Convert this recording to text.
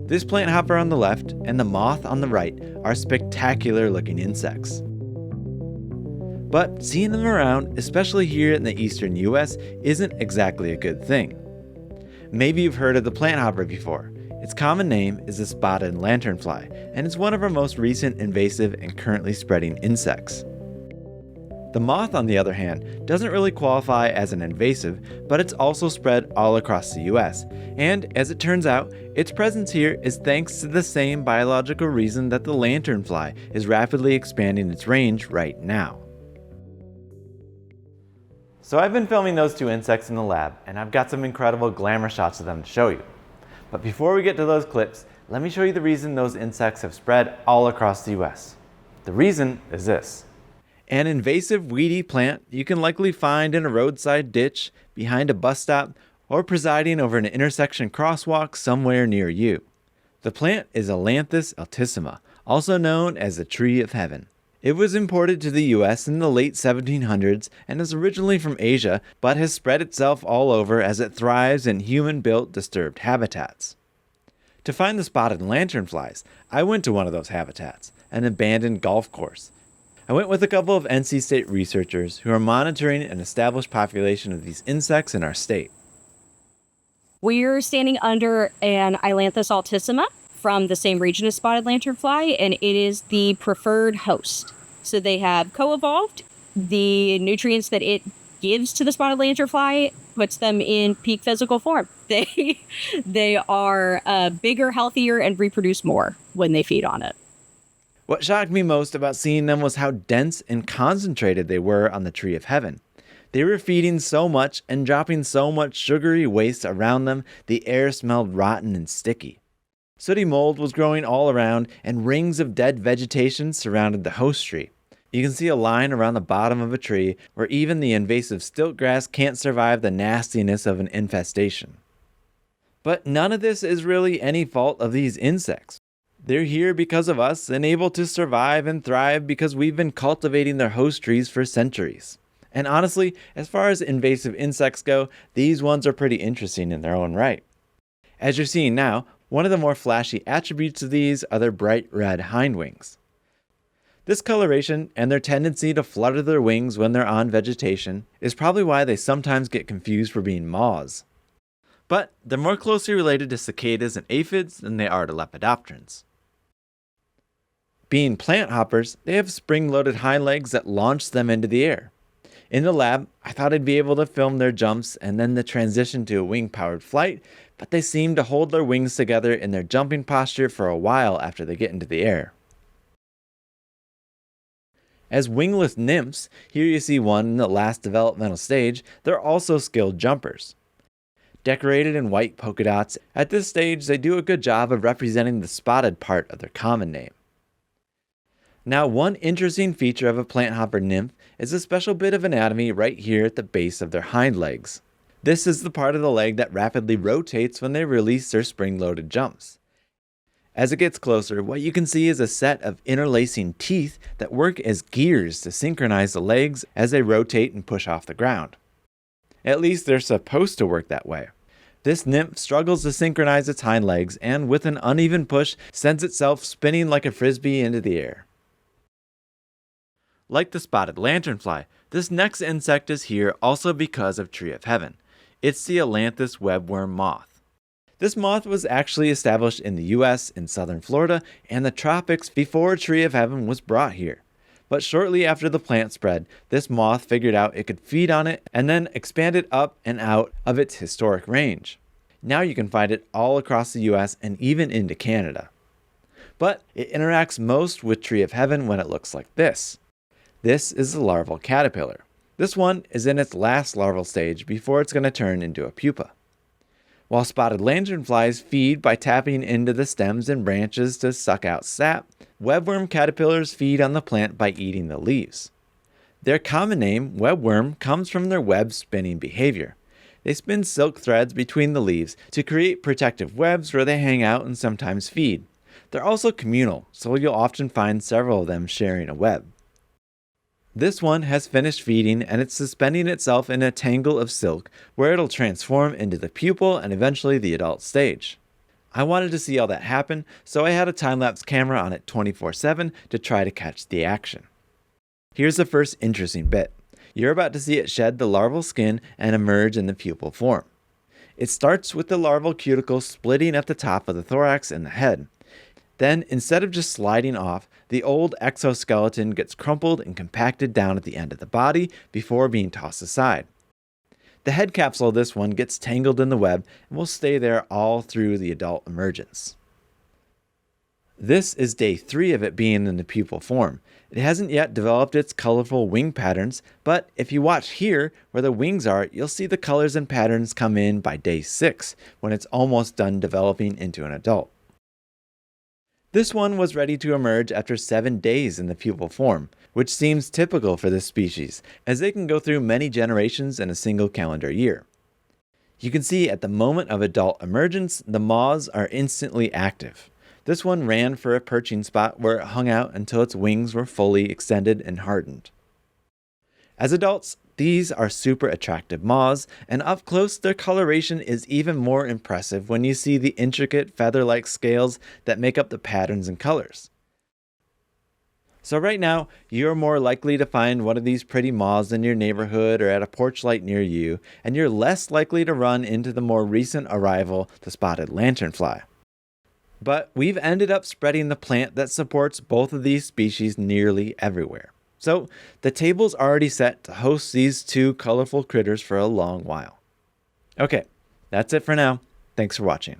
This plant hopper on the left and the moth on the right are spectacular looking insects. But seeing them around, especially here in the eastern US, isn't exactly a good thing. Maybe you've heard of the plant hopper before. Its common name is the spotted lanternfly, and it's one of our most recent invasive and currently spreading insects. The moth, on the other hand, doesn't really qualify as an invasive, but it's also spread all across the US, and as it turns out, its presence here is thanks to the same biological reason that the lanternfly is rapidly expanding its range right now. So I've been filming those two insects in the lab, and I've got some incredible glamour shots of them to show you. But before we get to those clips, let me show you the reason those insects have spread all across the US. The reason is this. An invasive weedy plant you can likely find in a roadside ditch, behind a bus stop, or presiding over an intersection crosswalk somewhere near you. The plant is Ailanthus altissima, also known as the tree of heaven. It was imported to the US in the late 1700s and is originally from Asia, but has spread itself all over as it thrives in human-built disturbed habitats. To find the spotted lanternflies, I went to one of those habitats, an abandoned golf course. I went with a couple of NC State researchers who are monitoring an established population of these insects in our state. We're standing under an Ailanthus altissima from the same region as spotted lanternfly, and it is the preferred host. So they have co-evolved. The nutrients that it gives to the spotted lanternfly puts them in peak physical form. They are bigger, healthier, and reproduce more when they feed on it. What shocked me most about seeing them was how dense and concentrated they were on the tree of heaven. They were feeding so much and dropping so much sugary waste around them, the air smelled rotten and sticky. Sooty mold was growing all around, and rings of dead vegetation surrounded the host tree. You can see a line around the bottom of a tree where even the invasive stiltgrass can't survive the nastiness of an infestation. But none of this is really any fault of these insects. They're here because of us and able to survive and thrive because we've been cultivating their host trees for centuries. And honestly, as far as invasive insects go, these ones are pretty interesting in their own right. As you're seeing now, one of the more flashy attributes of these are their bright red hindwings. This coloration and their tendency to flutter their wings when they're on vegetation is probably why they sometimes get confused for being moths. But they're more closely related to cicadas and aphids than they are to lepidopterans. Being plant hoppers, they have spring-loaded hind legs that launch them into the air. In the lab, I thought I'd be able to film their jumps and then the transition to a wing-powered flight, but they seem to hold their wings together in their jumping posture for a while after they get into the air. As wingless nymphs, here you see one in the last developmental stage, they're also skilled jumpers. Decorated in white polka dots, at this stage they do a good job of representing the spotted part of their common name. Now, one interesting feature of a plant hopper nymph is a special bit of anatomy right here at the base of their hind legs. This is the part of the leg that rapidly rotates when they release their spring-loaded jumps. As it gets closer, what you can see is a set of interlacing teeth that work as gears to synchronize the legs as they rotate and push off the ground. At least they're supposed to work that way. This nymph struggles to synchronize its hind legs and, with an uneven push, sends itself spinning like a frisbee into the air. Like the spotted lanternfly, this next insect is here also because of Tree of Heaven. It's the ailanthus webworm moth. This moth was actually established in the US in southern Florida and the tropics before Tree of Heaven was brought here. But shortly after the plant spread, this moth figured out it could feed on it and then expanded up and out of its historic range. Now you can find it all across the US and even into Canada. But it interacts most with Tree of Heaven when it looks like this. This is the larval caterpillar. This one is in its last larval stage before it's going to turn into a pupa. While spotted lanternflies feed by tapping into the stems and branches to suck out sap, webworm caterpillars feed on the plant by eating the leaves. Their common name, webworm, comes from their web spinning behavior. They spin silk threads between the leaves to create protective webs where they hang out and sometimes feed. They're also communal, so you'll often find several of them sharing a web. This one has finished feeding and it's suspending itself in a tangle of silk where it'll transform into the pupal and eventually the adult stage. I wanted to see all that happen, so I had a time-lapse camera on it 24/7 to try to catch the action. Here's the first interesting bit. You're about to see it shed the larval skin and emerge in the pupal form. It starts with the larval cuticle splitting at the top of the thorax and the head. Then, instead of just sliding off, the old exoskeleton gets crumpled and compacted down at the end of the body before being tossed aside. The head capsule of this one gets tangled in the web and will stay there all through the adult emergence. This is day 3 of it being in the pupal form. It hasn't yet developed its colorful wing patterns, but if you watch here where the wings are, you'll see the colors and patterns come in by day 6, when it's almost done developing into an adult. This one was ready to emerge after 7 days in the pupal form, which seems typical for this species, as they can go through many generations in a single calendar year. You can see at the moment of adult emergence, the moths are instantly active. This one ran for a perching spot where it hung out until its wings were fully extended and hardened. As adults, these are super attractive moths, and up close their coloration is even more impressive when you see the intricate feather-like scales that make up the patterns and colors. So right now, you're more likely to find one of these pretty moths in your neighborhood or at a porch light near you, and you're less likely to run into the more recent arrival, the spotted lanternfly. But we've ended up spreading the plant that supports both of these species nearly everywhere. So the table's already set to host these two colorful critters for a long while. Okay, that's it for now. Thanks for watching.